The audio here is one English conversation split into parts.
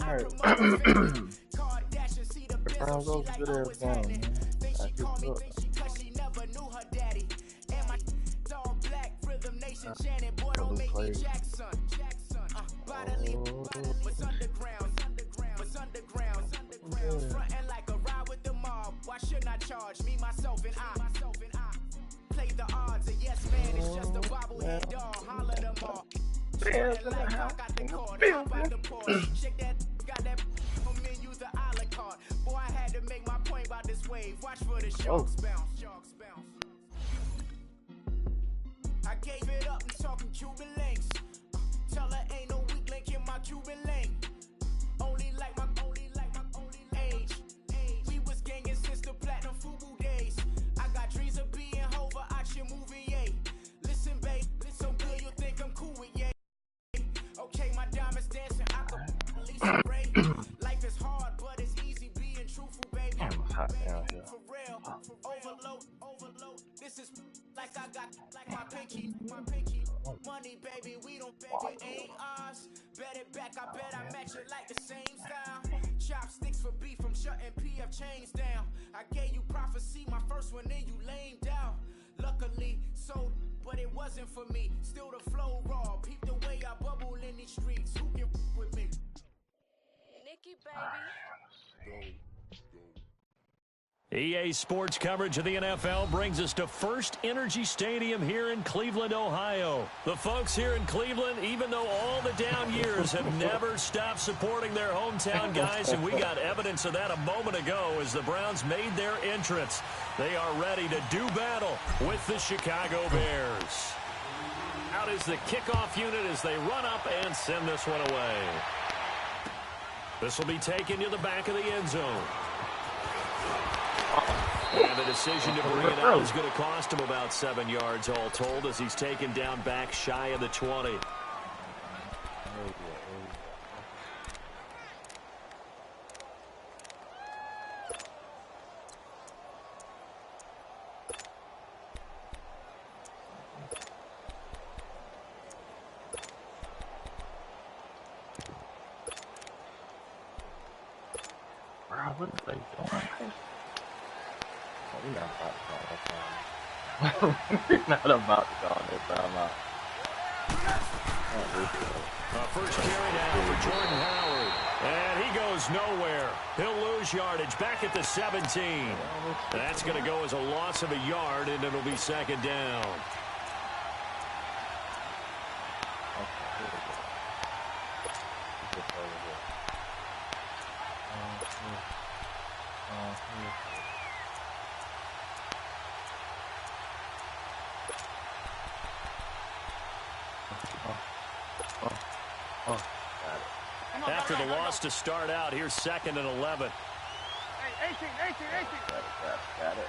Alright. The Browns also good ass game, man. I keep it up. Double play. Why shouldn't I charge me, myself, and I play the odds? A yes man is just a bobblehead dog. Holler them all. Shake that, got that menu, the a la carte. Boy, I had to make my point about this wave. Watch for the sharks bounce. I gave it up and talking Cuban links. Tell her ain't no weak link in my Cuban link. Only like my age. We was gangin' since the platinum FUBU days. I got dreams of being Hova out your movie, yeah. Listen, babe, so good you think I'm cool with yeah. Okay, my diamonds dancing, I can at least break. Life is hard, but it's easy being truthful, baby. Damn, it's hot down here. For real, overload. This is like I got like my pinky. Money, baby, we don't beg it, ain't ours. Bet it back, I bet I match it like the same style. Chopsticks for beef from shutting PF chains down. I gave you prophecy, my first one, then you lamed out. Luckily, so, but it wasn't for me. Still the flow raw. Peep the way I bubble in these streets. Who can with me? Nikki, baby. EA Sports coverage of the NFL brings us to First Energy Stadium here in Cleveland, Ohio. The folks here in Cleveland, even though all the down years, have never stopped supporting their hometown guys, and we got evidence of that a moment ago as the Browns made their entrance. They are ready to do battle with the Chicago Bears. Out is the kickoff unit as they run up and send this one away. This will be taken to the back of the end zone. And the decision to bring it out is going to cost him about 7 yards all told as he's taken down back shy of the 20. Bro, what are they doing? We're not about to go on this timeout. First carry now for Jordan Howard. And he goes nowhere. He'll lose yardage back at the 17. That's going to go as a loss of a yard, and it'll be second down. After the loss to start out, here's 2nd and 11. Hey, 18. Got it.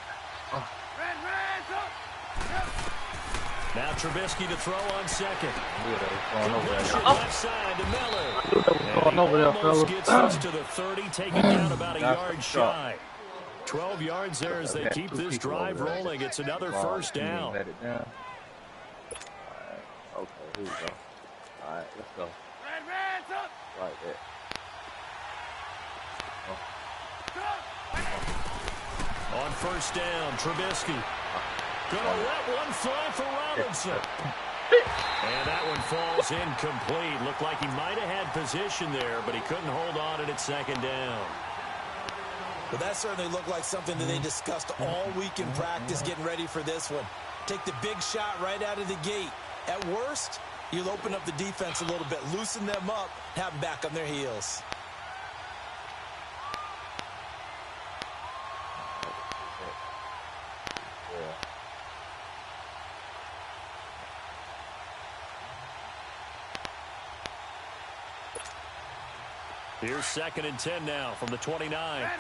Now Trubisky to throw on second. Left side to Miller. Going over there, almost gets this to the 30, taking down about a yard shy. 12 yards there as they keep this drive rolling. It's another first down. Let it down. All right. Okay, here we go. All right, let's go. Right there. On first down, Trubisky. Gonna let one fly for Robinson. And that one falls incomplete. Looked like he might have had position there, but he couldn't hold on it at second down. Well, that certainly looked like something that they discussed all week in practice getting ready for this one. Take the big shot right out of the gate. At worst, you'll open up the defense a little bit, loosen them up, have them back on their heels. Here's 2nd and 10 now from the 29.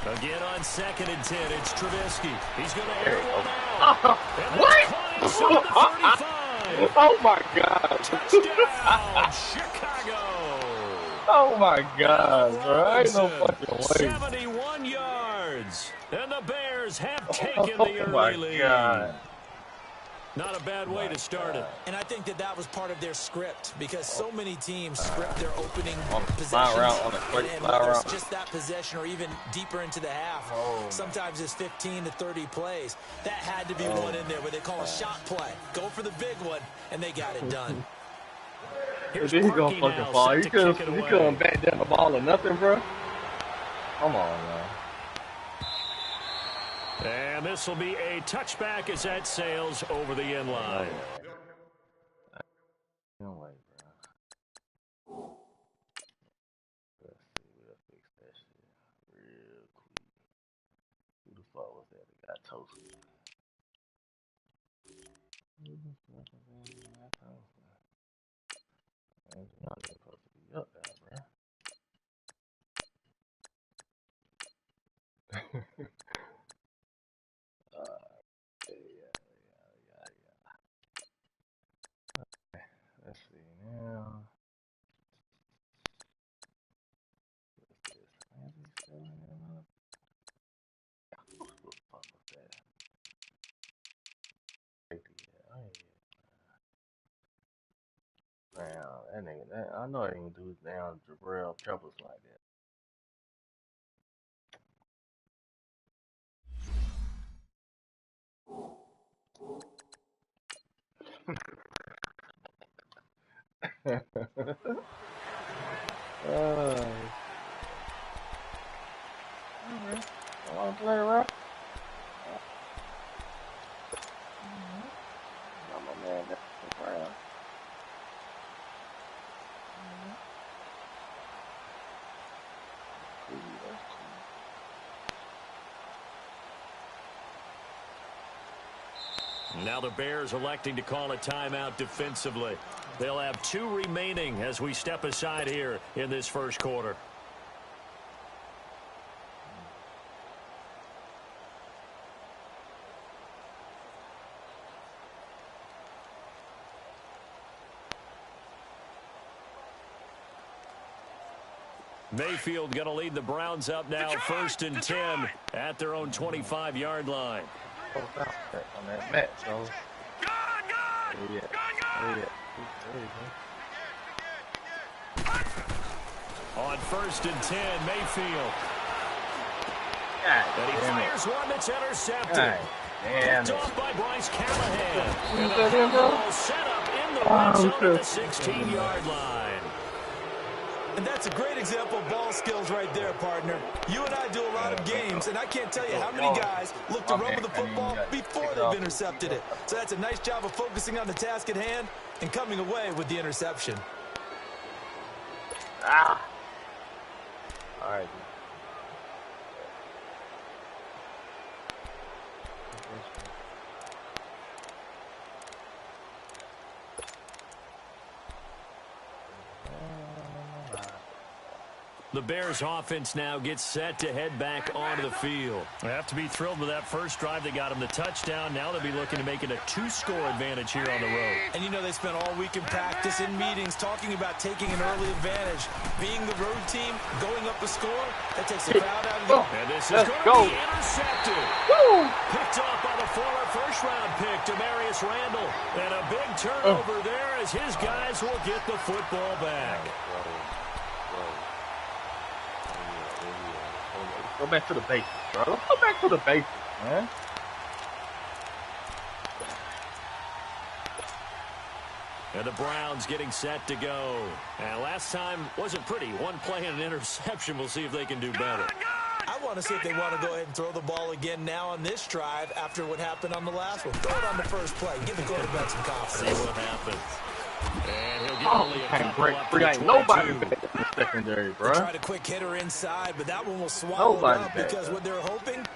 Again on 2nd and 10, it's Trubisky. He's going to air one out. What? Oh, my God. Touchdown, Chicago. Oh, my God, bro. Ain't no fucking way. 71 yards. And the Bears have taken the early lead. God. Not a bad way to start it. And I think that was part of their script because so many teams script their opening on possessions. the Whether it's just that possession or even deeper into the half, sometimes it's 15 to 30 plays. That had to be one in there where they call a shot play. Go for the big one, and they got it done. Here's he gonna fucking fall. You couldn't back down the ball or nothing, bro. Come on, man. And this will be a touchback as that sails over the end line. No way, bro. Let's see, we'll fix that shit real quick. Who the fuck was that that got toasted? Who the fuck was that that got toasted? Man, y'all ain't supposed to be up there, bro. Let's see now. What's this? Man, is he selling him up? Who the fuck was that? Man, that nigga, I know I ain't do down Jabril Peppers like that. Alright. I wanna play right. I'm a man that's the ground. Now the Bears electing to call a timeout defensively. They'll have 2 remaining as we step aside here in this first quarter. Mayfield going to lead the Browns up now, 1st and 10 at their own 25-yard line. On that match, so. On 1st and 10, Mayfield. And he fires one that's intercepted. Picked off by Bryce Callahan. And the ball set up in the red zone at the 16-yard line. And that's a great example of ball skills right there, partner. You and I do a lot of games, and I can't tell you how many guys look to run with the football before they've intercepted it. So that's a nice job of focusing on the task at hand and coming away with the interception. All right. The Bears offense now gets set to head back onto the field. They have to be thrilled with that first drive. They got them the touchdown. Now they'll be looking to make it a 2-score advantage here on the road. And you know they spent all week in practice, in meetings, talking about taking an early advantage. Being the road team, going up a score, that takes the crowd out of the... And this is going to be intercepted. Woo! Picked off by the former first-round pick, Demarius Randall. And a big turnover there as his guys will get the football back. Go back to the basics, bro. Let's go back to the basics, man. And the Browns getting set to go. And last time wasn't pretty. One play and an interception. We'll see if they can do better. I want to see if they want to go ahead and throw the ball again now on this drive after what happened on the last one. Throw it on the first play. Give the quarterback some confidence. See what happens. And he'll get only a couple up to the 22. Nobody in the secondary, bro. They tried a quick hitter inside, but that one will swallow it up because what they're hoping,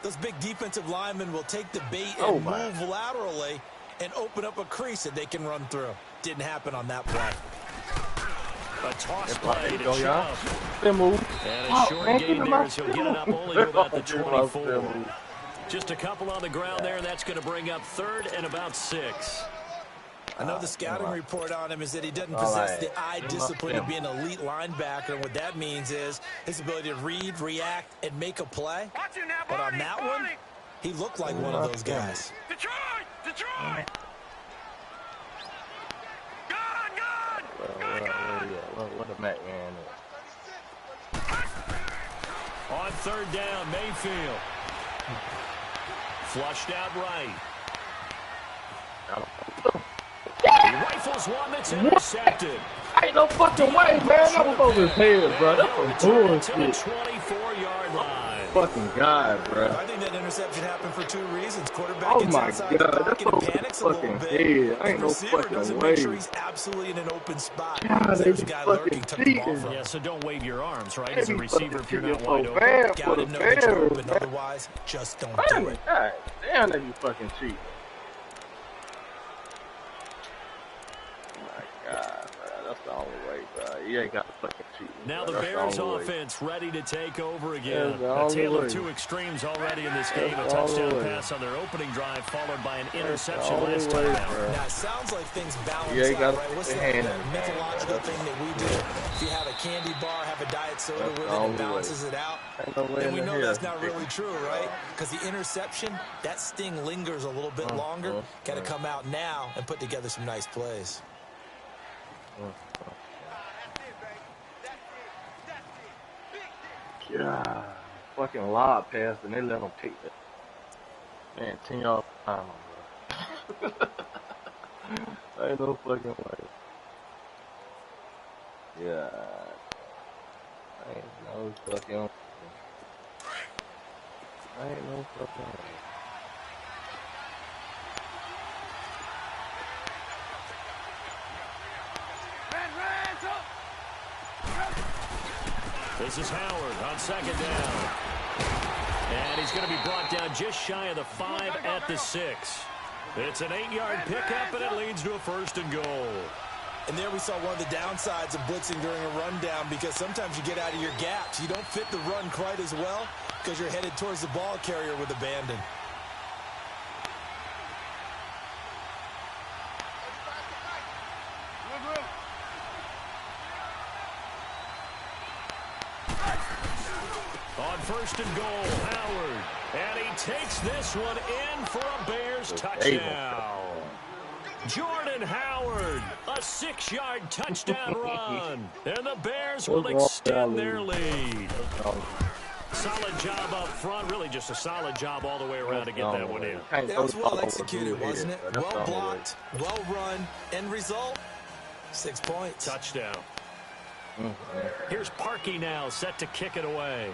those big defensive linemen will take the bait and move laterally and open up a crease that they can run through. Didn't happen on that play. A toss play to Chubb. Good move. And a short gain there as he'll get it up only to about the 24. Just a couple on the ground there, and that's going to bring up 3rd and about 6. I know the scouting report on him is that he doesn't possess the eye discipline of being an elite linebacker. And what that means is his ability to read, react, and make a play. But on that one, he looked like one of those guys. Detroit! third down. Mayfield. Flushed out right. He rifles one that's intercepted. Ain't no fucking way, man. That was over his head, bro. That's some bullshit. To the 24-yard line. Fucking God, bro. I think that interception happened for two reasons. Quarterback gets outside the God, pocket and panics a little bit. Head. Ain't no Receiver fucking doesn't way. make sure he's absolutely in an open spot. God, There's a guy lurking, took the ball from him. Yeah, so don't wave your arms, right, as a receiver if you're not wide open. Gotta know that you're open, otherwise, just don't do it. God damn, that you fucking cheat. God, bro, that's the only way, bro. You ain't got to fucking cheat. Now the Bears offense ready to take over again. A tale of two extremes already in this game. A touchdown pass on their opening drive, followed by an interception last time out. Now, it sounds like things balance out, right? What's that mythological thing that we do? If you have a candy bar, have a diet soda with it, it balances it out. And we know that's not really true, right? Because the interception, that sting lingers a little bit longer. Got to come out now and put together some nice plays. Yeah, fucking lob pass and they let him take that. Man, 10 yards time, bro. Ain't no fucking way. Yeah. Ain't no fucking way. Ain't no fucking way. This is Howard on second down. And he's going to be brought down just shy of the 5 at the 6. It's an 8-yard pickup, and it leads to a 1st and goal. And there we saw one of the downsides of blitzing during a rundown, because sometimes you get out of your gaps. You don't fit the run quite as well because you're headed towards the ball carrier with abandon. On 1st and goal, Howard. And he takes this one in for a Bears touchdown. Jordan Howard, a 6-yard touchdown run. And the Bears will extend their lead. Solid job up front. Really just a solid job all the way around to get that one in. That was well executed, wasn't it? Well blocked, well run. End result, 6 points. Touchdown. Here's Parkey now, set to kick it away.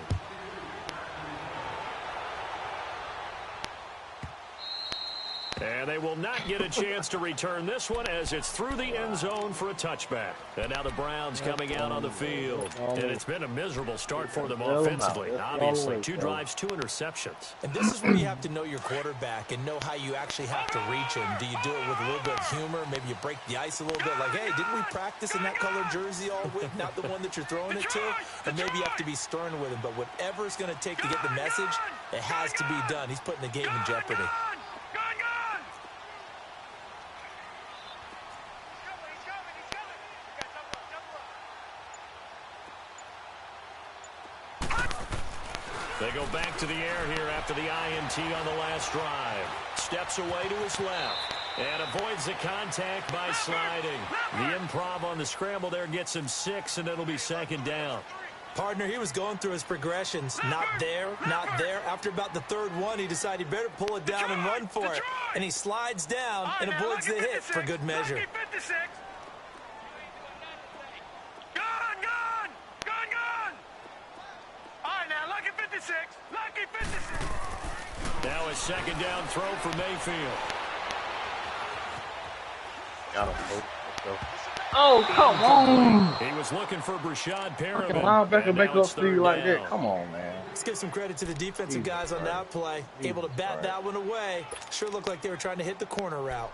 And they will not get a chance to return this one as it's through the end zone for a touchback. And now the Browns coming out on the field. And it's been a miserable start for them offensively. Obviously, 2 drives, 2 interceptions. And this is where you have to know your quarterback and know how you actually have to reach him. Do you do it with a little bit of humor? Maybe you break the ice a little bit, like, hey, didn't we practice in that colored jersey all week? Not the one that you're throwing it to? And maybe you have to be stern with him. But whatever it's going to take to get the message, it has to be done. He's putting the game in jeopardy. They go back to the air here after the INT on the last drive. Steps away to his left and avoids the contact by sliding. The improv on the scramble there gets him 6, and it'll be 2nd down. Partner, he was going through his progressions. Not there, not there. After about the 3rd one, he decided he better pull it down and run for it. And he slides down and avoids the hit for good measure. Now a 2nd down throw for Mayfield. Oh, come on. He was looking for Brashad Perriman. Linebacker make up for you like that. Come on, man. Let's give some credit to the defensive guys on that play. Able to bat that one away. Sure looked like they were trying to hit the corner route.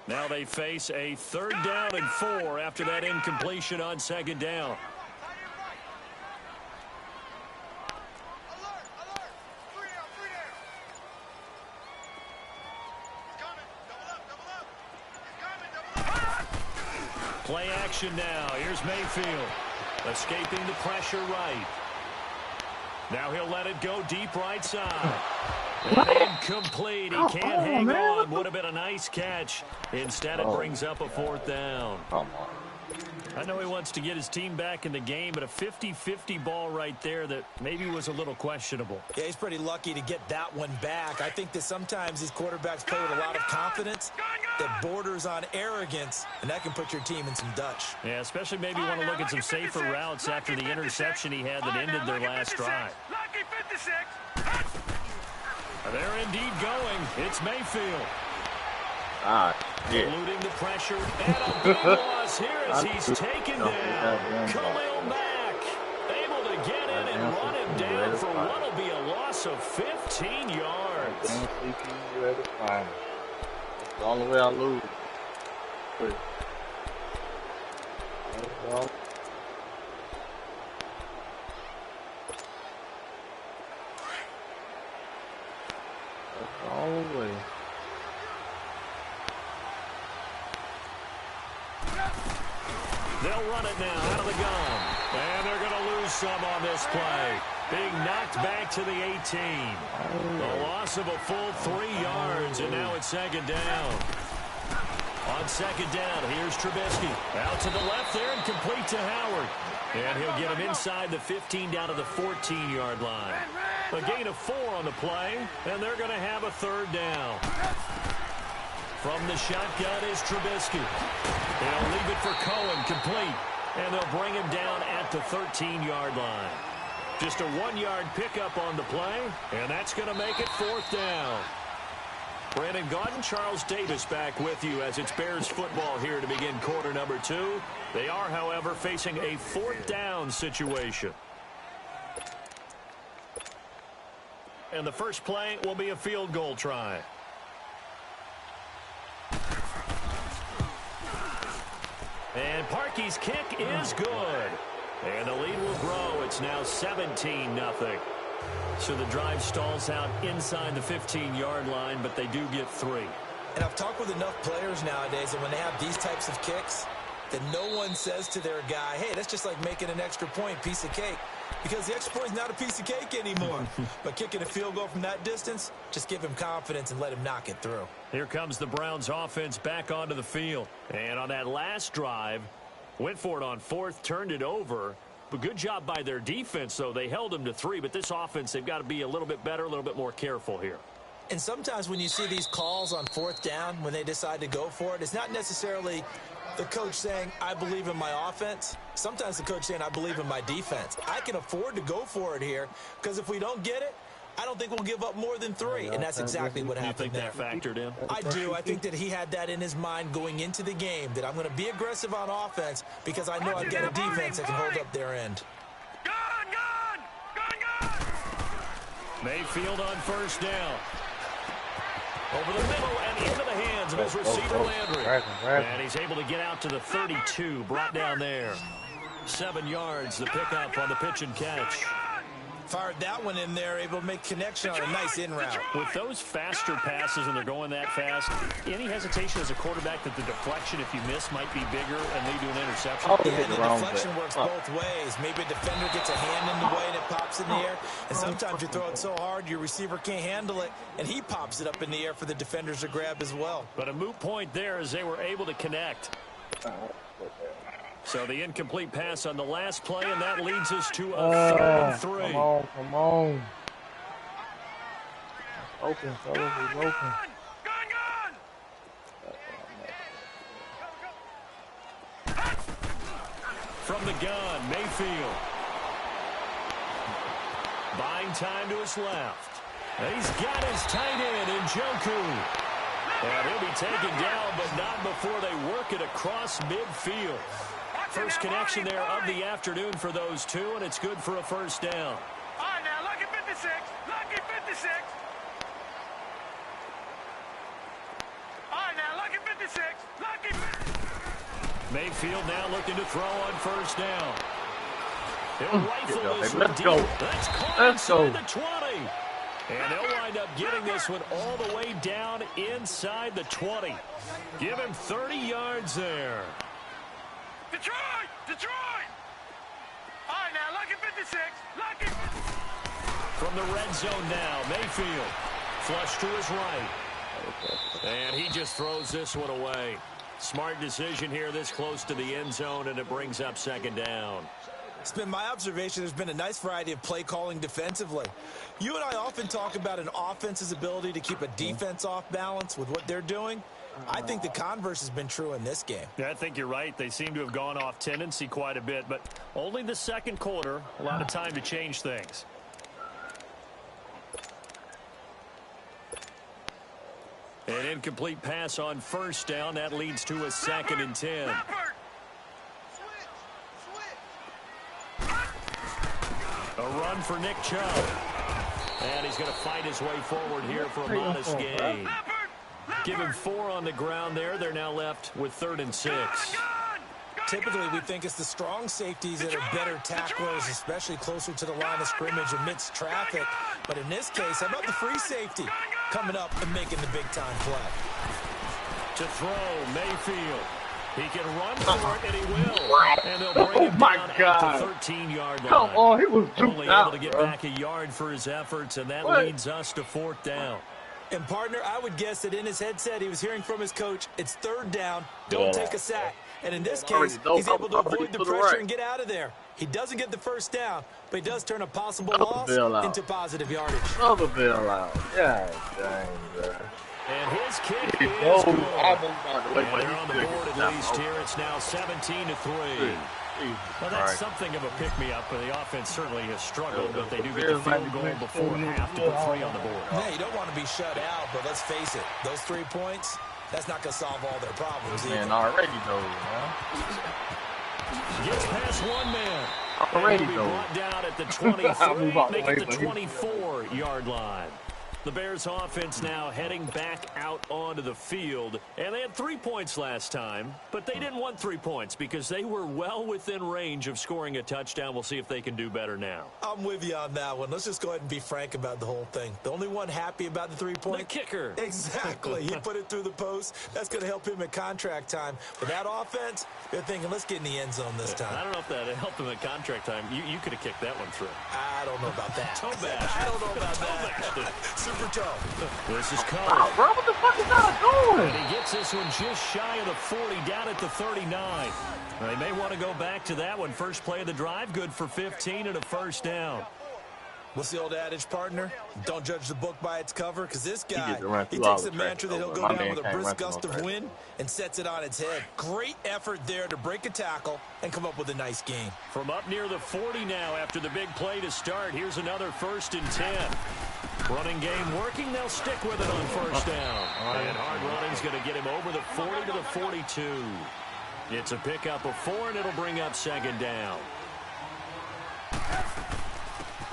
Now they face a 3rd down and 4 after that incompletion on 2nd down. Play action now. Here's Mayfield. Escaping the pressure right. Now he'll let it go deep right side. Incomplete. He can't hang on. Would have been a nice catch. Instead, it brings up a 4th down. Come on. I know he wants to get his team back in the game, but a 50-50 ball right there that maybe was a little questionable. Yeah, he's pretty lucky to get that one back. I think that sometimes these quarterbacks play with a lot of confidence that borders on arrogance, and that can put your team in some Dutch. Yeah, especially maybe want to look at some safer routes after the interception he had that ended their last drive. They're indeed going. It's Mayfield. Eluding the pressure, and a big loss here as he's taken down. Khalil Mack able to get in and run him down for what will be a loss of 15 yards. That's the only way I lose. That's the only way. They'll run it now out of the gun. And they're going to lose some on this play. Being knocked back to the 18. A loss of a full 3 yards, and now it's 2nd down. On 2nd down, here's Trubisky. Out to the left there and complete to Howard. And he'll get him inside the 15 down to the 14-yard line. A gain of 4 on the play, and they're going to have a 3rd down. From the shotgun is Trubisky. They'll leave it for Cohen, complete. And they'll bring him down at the 13-yard line. Just a 1-yard pickup on the play, and that's going to make it 4th down. Brandon Gaudin, Charles Davis back with you as it's Bears football here to begin quarter number 2. They are, however, facing a 4th down situation. And the first play will be a field goal try. And Parkey's kick is good. And the lead will grow. It's now 17-0. So the drive stalls out inside the 15-yard line, but they do get 3. And I've talked with enough players nowadays that when they have these types of kicks, that no one says to their guy, hey, that's just like making an extra point, piece of cake. Because the extra point is not a piece of cake anymore. But kicking a field goal from that distance, just give him confidence and let him knock it through. Here comes the Browns offense back onto the field. And on that last drive, went for it on 4th, turned it over. But good job by their defense, though. They held them to 3, but this offense, they've got to be a little bit better, a little bit more careful here. And sometimes when you see these calls on 4th down, when they decide to go for it, it's not necessarily the coach saying, I believe in my offense. Sometimes the coach saying, I believe in my defense. I can afford to go for it here because if we don't get it, I don't think we'll give up more than 3, and that's exactly what happened there. You think that factored in? I do. I think that he had that in his mind going into the game, that I'm going to be aggressive on offense because I know I've got a defense that can hold up their end. Mayfield on 1st down. Over the middle and into the hands of his receiver, Landry. And he's able to get out to the 32, brought down there. 7 yards, the pickup on the pitch and catch. Fired that one in there, able to make connection on a nice in route. With those faster passes and they're going that fast, any hesitation as a quarterback that the deflection, if you miss, might be bigger and lead to an interception? Yeah, the deflection works both ways. Maybe a defender gets a hand in the way and it pops in the air. And sometimes you throw it so hard your receiver can't handle it, and he pops it up in the air for the defenders to grab as well. But a moot point there as they were able to connect. So the incomplete pass on the last play, and that leads us to a 3rd and 3. Come on. It's open, fellas. It's open. From the gun, Mayfield. Buying time to his left. He's got his tight end in Njoku. And he'll be taken down, but not before they work it across midfield. First connection there of the afternoon for those two, and it's good for a 1st down. All right, now, lucky 56. Lucky 56. All right, now, lucky 56. Lucky 56. Mayfield now looking to throw on 1st down. He'll rifle this one Let's deep. go. That's caught Let's go. inside the 20. And they'll wind up getting this one all the way down inside the 20. Give him 30 yards there. Detroit! Detroit! All right, now, lucky 56. Lucky 56. From the red zone now, Mayfield. Flush to his right. And he just throws this one away. Smart decision here this close to the end zone, and it brings up second down. It's been my observation there's been a nice variety of play calling defensively. You and I often talk about an offense's ability to keep a defense off balance with what they're doing. I think the converse has been true in this game. Yeah, I think you're right. They seem to have gone off tendency quite a bit, but only the second quarter, a lot of time to change things. An incomplete pass on first down. That leads to a 2nd and 10. A run for Nick Chubb. And he's going to fight his way forward here for a modest gain. Give him 4 on the ground there. They're now left with 3rd and 6. Typically, we think it's the strong safeties that are better tacklers, especially closer to the line of scrimmage amidst traffic. But in this case, how about the free safety coming up and making the big-time play? To throw, Mayfield. He can run for it, and he will. And they'll bring him down at the 13-yard line. Come on, he was only able to get back a yard for his efforts, and that leads us to 4th down. And, partner, I would guess that in his headset he was hearing from his coach, it's 3rd down, don't take a sack. And in this case, he's able to avoid the pressure and get out of there. He doesn't get the first down, but he does turn a possible loss into positive yardage. Another bill out. Yeah, dang, bro. And his kick is good. And they're on the board at least here. It's now 17-3. Well, that's something of a pick-me-up, but the offense certainly has struggled, but they do get the field goal before half to put 3 on the board. Yeah, you don't want to be shut out, but let's face it, those 3 points, that's not going to solve all their problems. Man, already though, man. Gets past one man. Already though. Brought down at the 23, make it the 24-yard line. The Bears offense now heading back out onto the field. And they had 3 points last time, but they didn't want 3 points because they were well within range of scoring a touchdown. We'll see if they can do better now. I'm with you on that one. Let's just go ahead and be frank about the whole thing. The only one happy about the 3-point? The kicker. Exactly. He put it through the post. That's going to help him at contract time. For that offense, they're thinking, let's get in the end zone this time. I don't know if that helped him at contract time. You could have kicked that one through. I don't know about that. Toe bash. I don't know about that. Super toe. This is Cole. Wow, bro, what the fuck is that doing? And he gets this one just shy of the 40, down at the 39. They may want to go back to that one. First play of the drive, good for 15 and a first down. What's the old adage, partner? Don't judge the book by its cover, because this guy, he all takes the a mantra that he'll go My down man with a can't brisk run through gust no of track. wind and sets it on its head. Great effort there to break a tackle and come up with a nice gain. From up near the 40 now after the big play to start. Here's another 1st and 10. Running game working. They'll stick with it on first down. And hard running's going to get him over the 40 to the 42. It's a pickup of 4, and it'll bring up second down.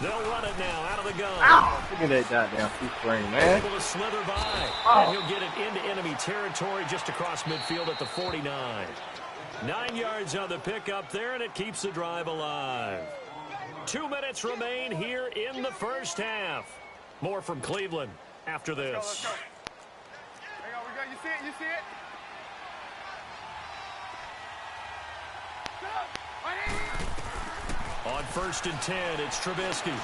They'll run it now out of the gun. Ow! Look at that goddamn free screen, man. Able to slither by. And he'll get it into enemy territory just across midfield at the 49. 9 yards on the pickup there, and it keeps the drive alive. 2 minutes remain here in the first half. More from Cleveland after this. Let's go. Hang on, we go. You see it? You see it? On 1st and 10, it's Trubisky.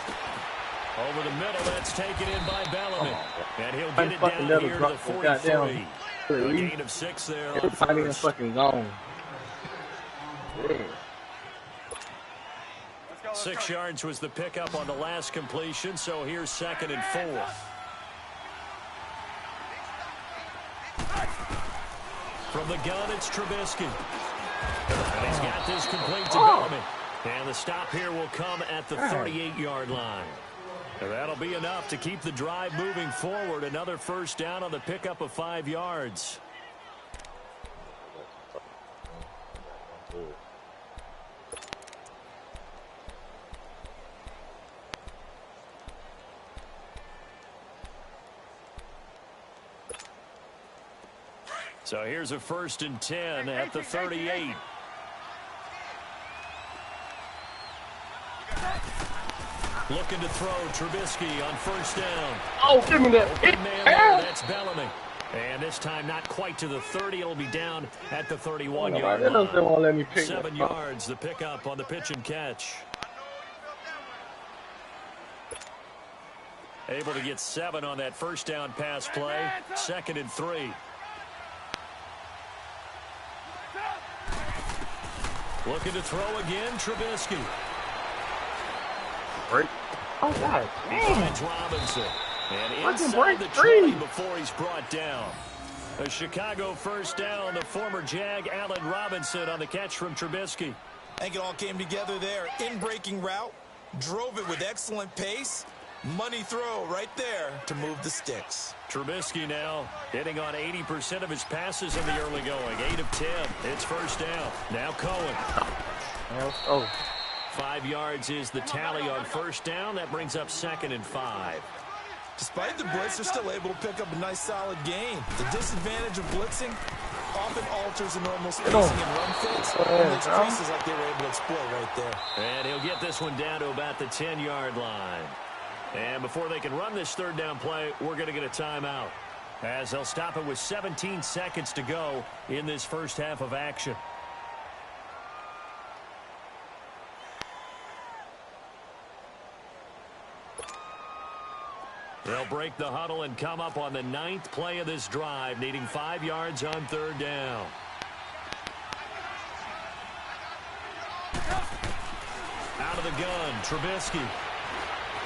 Over the middle, that's taken in by Bellamy. And he'll get it down here to the 43. A gain of 6 there on Everybody in first. fucking zone. Yeah. 6 yards was the pickup on the last completion, so here's 2nd and 4. From the gun, it's Trubisky. And he's got this complete to Bellamy. And the stop here will come at the 38-yard line. And that'll be enough to keep the drive moving forward. Another first down on the pickup of 5 yards. So here's a 1st and 10 at the 38. Looking to throw, Trubisky on first down. Oh, give me that. Open man there, that's Bellamy. And this time not quite to the 30. It'll be down at the 31-yard line. Won't let me pick 7 yards, the pickup on the pitch and catch. Able to get 7 on that first down pass play. 2nd and 3. Looking to throw again, Trubisky. Break. Oh, God. Finds Robinson. And inside the 20 before he's brought down. A Chicago first down. The former Jag, Allen Robinson, on the catch from Trubisky. I think it all came together there. In-breaking route. Drove it with excellent pace. Money throw right there to move the sticks. Trubisky now hitting on 80% of his passes in the early going. 8 of 10. It's first down. Now Cohen. Oh. 5 yards is the tally on first down. That brings up 2nd and 5. Despite the blitz, they're still able to pick up a nice solid gain. The disadvantage of blitzing often alters the normal spacing and run fits. And makes creases like they were able to exploit right there. And he'll get this one down to about the 10-yard line. And before they can run this third down play, we're going to get a timeout, as they'll stop it with 17 seconds to go in this first half of action. They'll break the huddle and come up on the 9th play of this drive, needing 5 yards on third down. Out of the gun, Trubisky.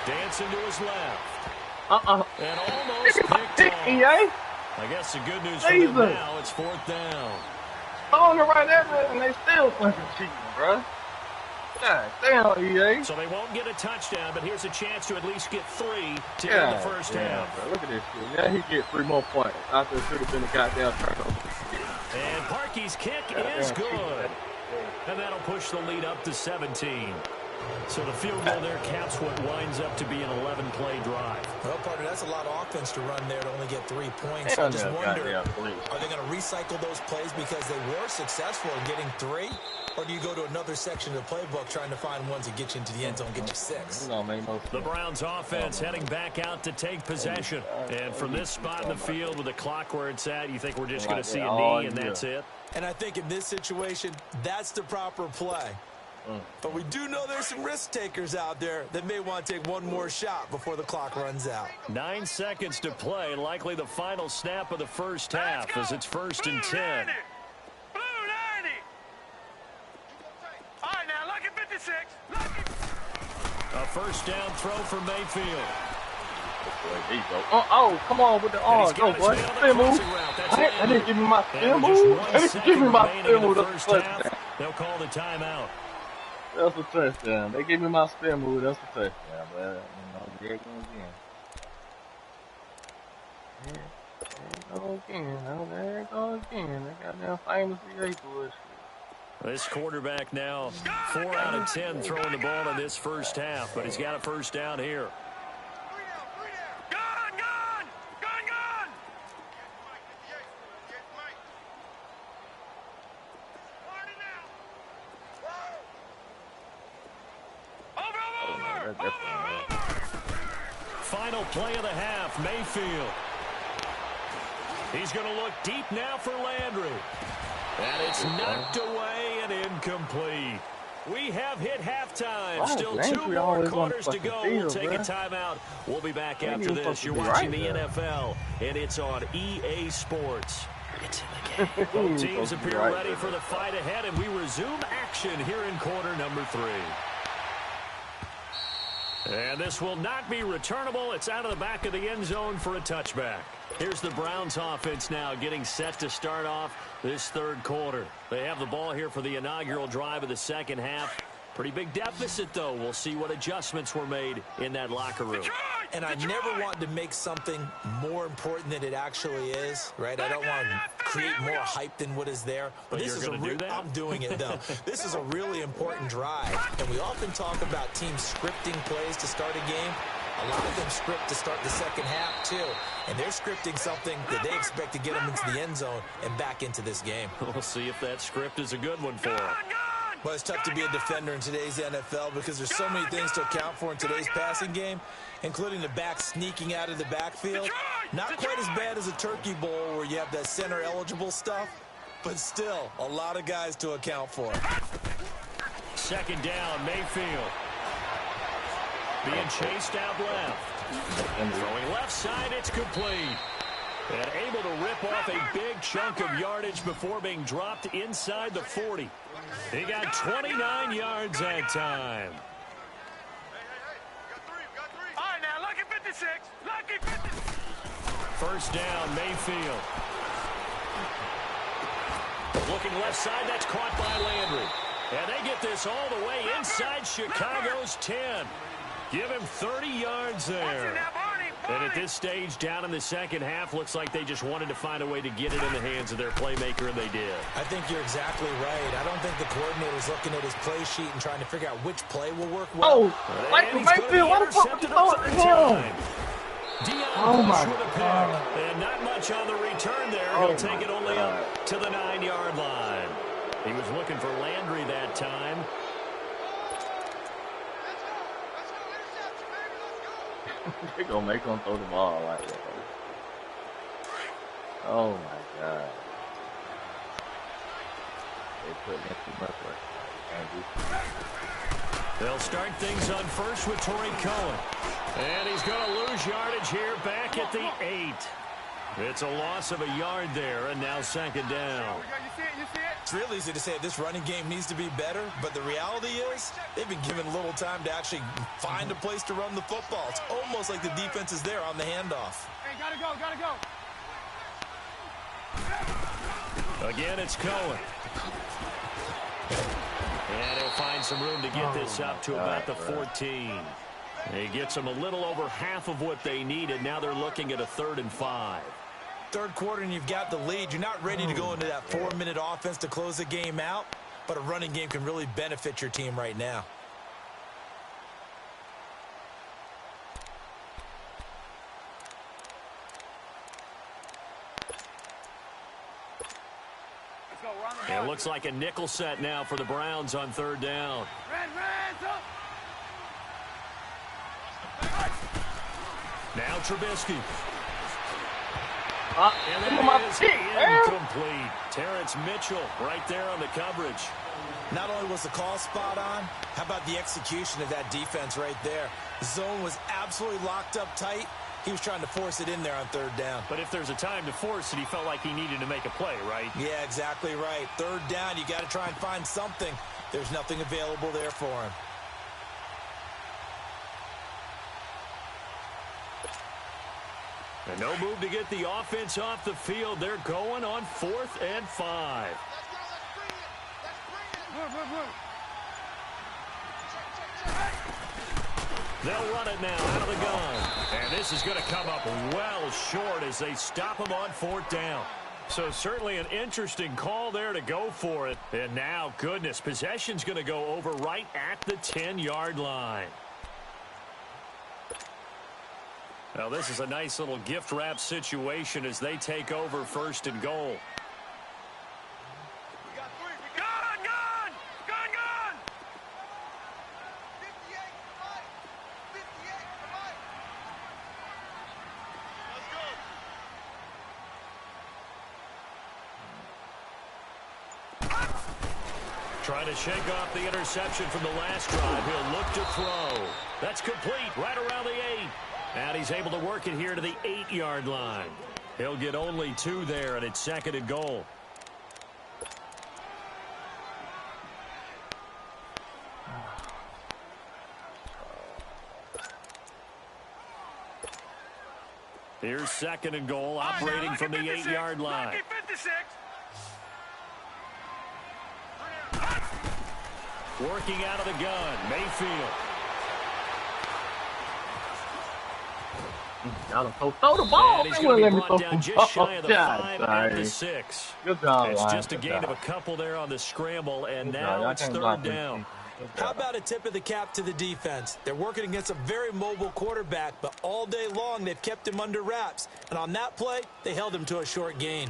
Dancing to his left. And almost picked off. I guess the good news for them now, it's 4th down. On the right there, and they still fucking cheating, bro. God damn, EA. So they won't get a touchdown, but here's a chance to at least get 3 to end the first half. Bro, look at this shit. Now he get 3 more points. I thought it should have been a goddamn turnover. And Parkey's kick is good. And that'll push the lead up to 17. So the field goal there caps what winds up to be an 11-play drive. Well, partner, that's a lot of offense to run there to only get 3 points. I just wonder, are they going to recycle those plays because they were successful in getting 3? Or do you go to another section of the playbook trying to find ones that get you into the end zone and get you 6? The Browns offense heading back out to take possession. And from this spot in the field with the clock where it's at, you think we're just going to see a knee and that's it? And I think in this situation, that's the proper play. But we do know there's some risk takers out there that may want to take one more shot before the clock runs out. 9 seconds to play, likely the final snap of the first half as it's 1st and 10. Blue 90. All right, now, lucky 56. Lucky. A first down throw for Mayfield. There you go. Oh, come on with the arm. Go, boy. Spin move. I didn't give me my spin move. I didn't give me my spin move. That's a touchdown. They'll call the timeout. That's a touchdown. They gave me my spin move. That's a touchdown. But, there it goes again. There it goes again. Oh, there it goes again. They got that famous EA bullshit. This quarterback now 4 out of 10 throwing the ball in this first half, but he's got a first down here. Final play of the half, Mayfield. He's going to look deep now for Landry. And it's knocked away and incomplete. We have hit halftime. Still 2 more quarters to go. We'll take a timeout. We'll be back after this. You're watching the NFL, and it's on EA Sports. It's in the game. Both teams appear ready for the fight ahead, and we resume action here in quarter number 3. And this will not be returnable. It's out of the back of the end zone for a touchback. Here's the Browns offense now getting set to start off this third quarter. They have the ball here for the inaugural drive of the second half. Pretty big deficit, though. We'll see what adjustments were made in that locker room. And I never want to make something more important than it actually is, right? I don't want to create more hype than what is there. But this is I'm doing it, though. This is a really important drive. And we often talk about teams scripting plays to start a game. A lot of them script to start the second half, too. And they're scripting something that they expect to get them into the end zone and back into this game. We'll see if that script is a good one for them. Well, it's tough to be a defender in today's NFL because there's so many things to account for in today's passing game, including the back sneaking out of the backfield. Not quite as bad as a turkey bowl where you have that center-eligible stuff, but still a lot of guys to account for. Second down, Mayfield. Being chased out left. Throwing left side, it's complete. And able to rip off a big chunk of yardage before being dropped inside the 40. He got 29 yards that time. All right, now, lucky 56. Lucky 56. First down, Mayfield. Looking left side, that's caught by Landry. And they get this all the way inside Chicago's 10. Give him 30 yards there. And at this stage, down in the second half, looks like they just wanted to find a way to get it in the hands of their playmaker, and they did. I think you're exactly right. I don't think the coordinator's looking at his play sheet and trying to figure out which play will work well. Oh, Mayfield, what the fuck was going on? Oh, my God. And not much on the return there. He'll take it only up to the 9-yard line. He was looking for Landry that time. They're going to make him throw the ball like that. Oh, my God. They put in too much work. They'll start things on first with Torrey Cohen. And he's going to lose yardage here back at the 8. It's a loss of a yard there, and now second down. You see it? You see it? It's real easy to say this running game needs to be better, but the reality is they've been given little time to actually find a place to run the football. It's almost like the defense is there on the handoff. Hey, gotta go, gotta go. Again, it's Cohen. And he'll find some room to get this up to about the 14. He gets them a little over half of what they needed. Now they're looking at a 3rd and 5. Third quarter and you've got the lead. You're not ready to go into that 4-minute offense to close the game out, but a running game can really benefit your team right now. Let's go, we're on the And ball. it looks like a nickel set now for the Browns on 3rd down. Red, up. Now Trubisky. And Give him my that is pick, man. incomplete. Terrence Mitchell right there on the coverage. Not only was the call spot on, how about the execution of that defense right there? The zone was absolutely locked up tight. He was trying to force it in there on 3rd down. But if there's a time to force it, he felt like he needed to make a play, right? Yeah, exactly right. 3rd down, you got to try and find something. There's nothing available there for him. And no move to get the offense off the field. They're going on 4th and 5. They'll run it now out of the gun. And this is going to come up well short as they stop him on 4th down. So certainly an interesting call there to go for it. And now, goodness, possession's going to go over right at the 10-yard line. Now, this is a nice little gift wrap situation as they take over 1st and goal. Gun! 58, Trying to shake off the interception from the last drive. He'll look to throw. That's complete right around the 8. And he's able to work it here to the 8-yard line. He'll get only 2 there, and it's 2nd and goal. Here's 2nd and goal, operating from the 8-yard line. 56. Working out of the gun, Mayfield. Throw the ball. And he's They going wouldn't to be let me brought throw down the just ball. shy of the God, 5 sorry. and the 6. Good job, It's Lions. just a Good gain job. of a couple there on the scramble, and Good now job. it's Y'all can't 3rd block down. me. Good How job. about a tip of the cap to the defense? They're working against a very mobile quarterback, but all day long they've kept him under wraps. And on that play, they held him to a short gain.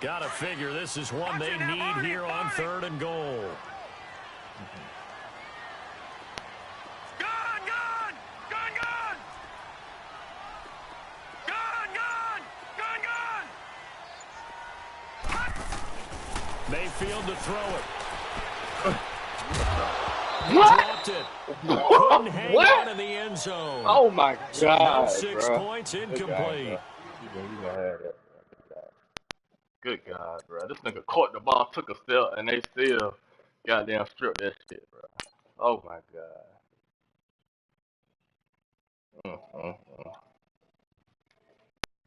Gotta figure this is one they need here on 3rd and goal. Mayfield to throw it. He dropped it. Couldn't hang on What? in the end zone. Oh my So no God, 6 bro. points, Good game, incomplete. bro. You gonna have that, bro. Good God, bro. This nigga caught the ball, took a step, and they still goddamn stripped that shit, bro. Oh my God. Mm-mm-mm.